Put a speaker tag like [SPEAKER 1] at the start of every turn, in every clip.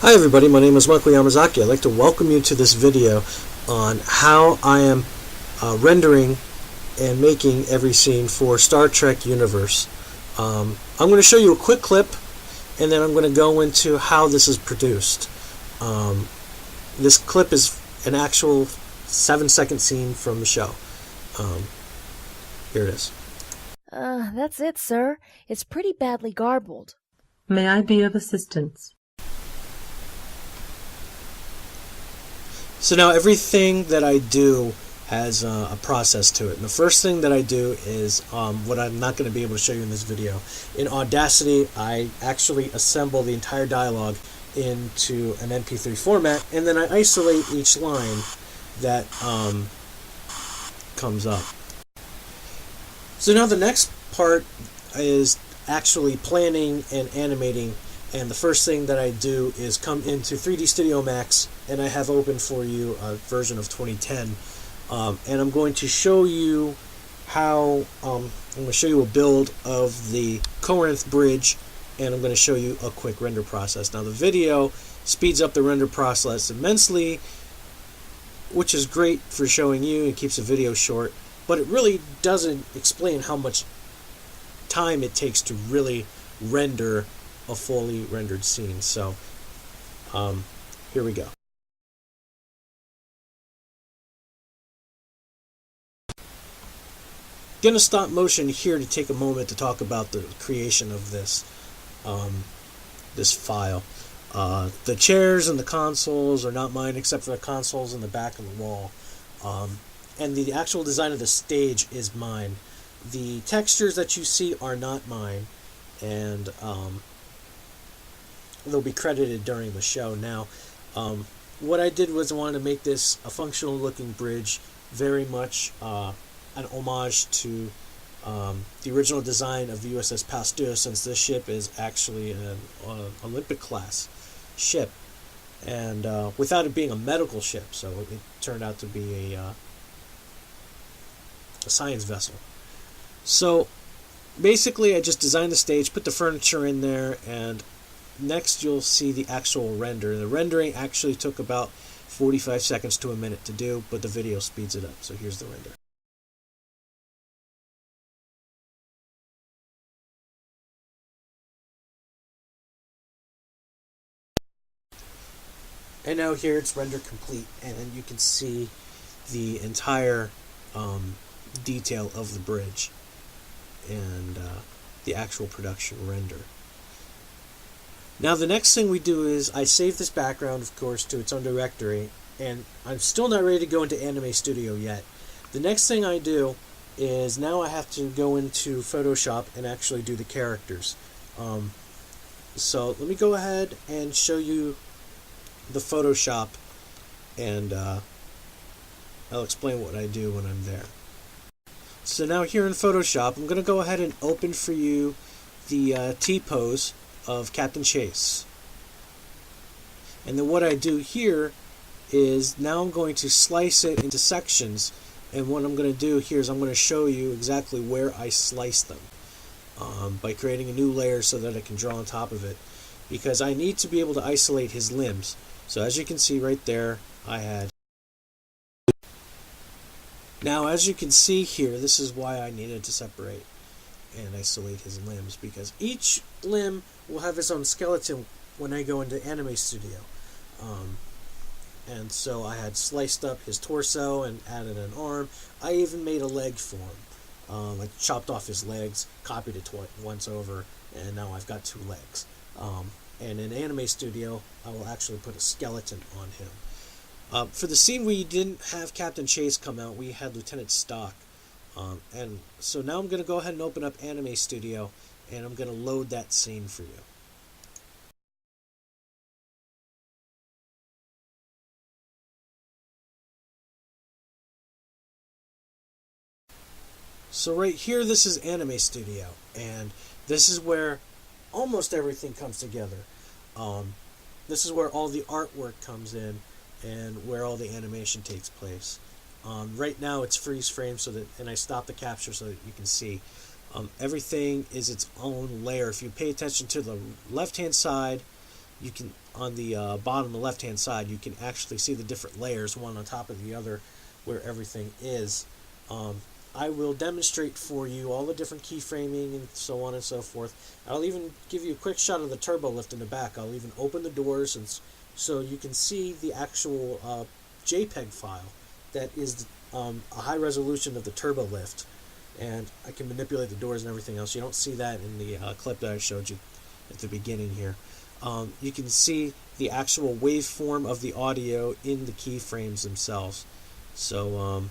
[SPEAKER 1] Hi everybody, my name is Michael Yamazaki. I'd like to welcome you to this video on how I am rendering and making every scene for Star Trek Universe. I'm going to show you a quick clip and then I'm going to go into how this is produced. This clip is an actual 7-second scene from the show. Here it is.
[SPEAKER 2] That's it, sir. It's pretty badly garbled.
[SPEAKER 3] May I be of assistance?
[SPEAKER 1] So now everything that I do has a process to it. And the first thing that I do is what I'm not going to be able to show you in this video. In Audacity, I actually assemble the entire dialogue into an MP3 format, and then I isolate each line that comes up. So now the next part is actually planning and animating. And the first thing that I do is come into 3D Studio Max, and I have open for you a version of 2010. And I'm going to show you how, I'm going to show you a build of the Corinth bridge, and I'm going to show you a quick render process. Now the video speeds up the render process immensely, which is great for showing you. It keeps the video short, but it really doesn't explain how much time it takes to really render a fully rendered scene. So here we go. Gonna stop motion here to take a moment to talk about the creation of this this file. The chairs and the consoles are not mine, except for the consoles in the back of the wall, and the actual design of the stage is mine. The textures that you see are not mine, and they'll be credited during the show. Now, what I did was I wanted to make this a functional looking bridge, very much an homage to the original design of the USS Pasteur, since this ship is actually an Olympic class ship, and without it being a medical ship, so it turned out to be a science vessel. So basically I just designed the stage, put the furniture in there, and next you'll see the actual render. The rendering actually took about 45 seconds to a minute to do, but the video speeds it up. So here's the render. And now here it's rendered complete, and you can see the entire detail of the bridge and the actual production render. Now the next thing we do is I save this background, of course, to its own directory, and I'm still not ready to go into Anime Studio yet. The next thing I do is now I have to go into Photoshop and actually do the characters. So let me go ahead and show you the Photoshop, and I'll explain what I do when I'm there. So now here in Photoshop, I'm going to go ahead and open for you the T-pose of Captain Chase. And then what I do here is now I'm going to slice it into sections, and what I'm going to do here is I'm going to show you exactly where I slice them by creating a new layer so that I can draw on top of it, because I need to be able to isolate his limbs. So as you can see right there, I had. Now as you can see here, this is why I needed to separate and isolate his limbs, because each limb will have its own skeleton when I go into Anime Studio. And so I had sliced up his torso and added an arm. I even made a leg for him. I chopped off his legs, copied it once over, and now I've got 2 legs. And in Anime Studio, I will actually put a skeleton on him. For the scene we didn't have Captain Chase come out, we had Lieutenant Stock. And so now I'm going to go ahead and open up Anime Studio, and I'm going to load that scene for you. So right here, this is Anime Studio, and this is where almost everything comes together. This is where all the artwork comes in and where all the animation takes place. Right now it's freeze frame, and I stop the capture so that you can see. Everything is its own layer. If you pay attention to the left hand side, you can on the bottom left-hand side, you can actually see the different layers, one on top of the other, where everything is. I will demonstrate for you all the different keyframing and so on and so forth. I'll even give you a quick shot of the turbo lift in the back. I'll even open the doors so you can see the actual JPEG file that is a high resolution of the turbo lift. And I can manipulate the doors and everything else. You don't see that in the clip that I showed you at the beginning here. You can see the actual waveform of the audio in the keyframes themselves. So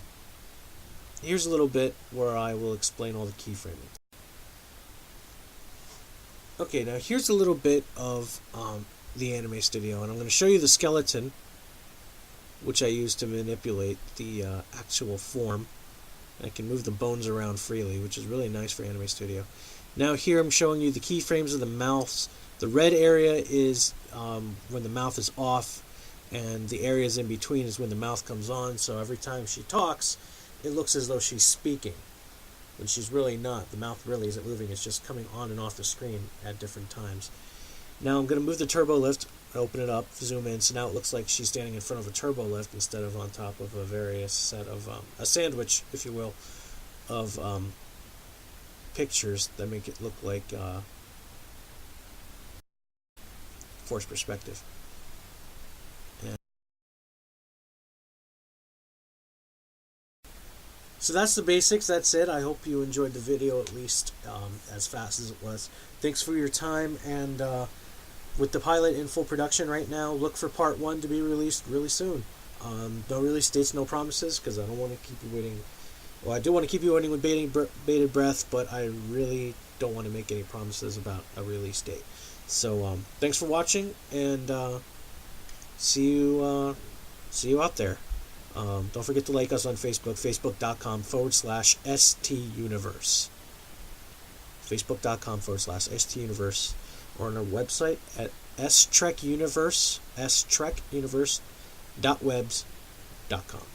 [SPEAKER 1] here's a little bit where I will explain all the keyframing. Okay, now here's a little bit of the Anime Studio, and I'm going to show you the skeleton, which I use to manipulate the actual form. I can move the bones around freely, which is really nice for Anime Studio. Now here I'm showing you the keyframes of the mouths. The red area is when the mouth is off, and the areas in between is when the mouth comes on. So every time she talks, it looks as though she's speaking, when she's really not. The mouth really isn't moving. It's just coming on and off the screen at different times. Now I'm going to move the turbo lift, open it up, zoom in, so now it looks like she's standing in front of a turbo lift instead of on top of a various set of, a sandwich, if you will, of pictures that make it look like forced perspective. So that's the basics, that's it. I hope you enjoyed the video, at least as fast as it was. Thanks for your time, and with the pilot in full production right now, look for part 1 to be released really soon. No release dates, no promises, because I don't want to keep you waiting. Well, I do want to keep you waiting with bated breath, but I really don't want to make any promises about a release date. So thanks for watching, and see you out there. Don't forget to like us on Facebook, facebook.com/STUniverse. Facebook.com/STUniverse. Or on our website at strekuniverse.webs.com.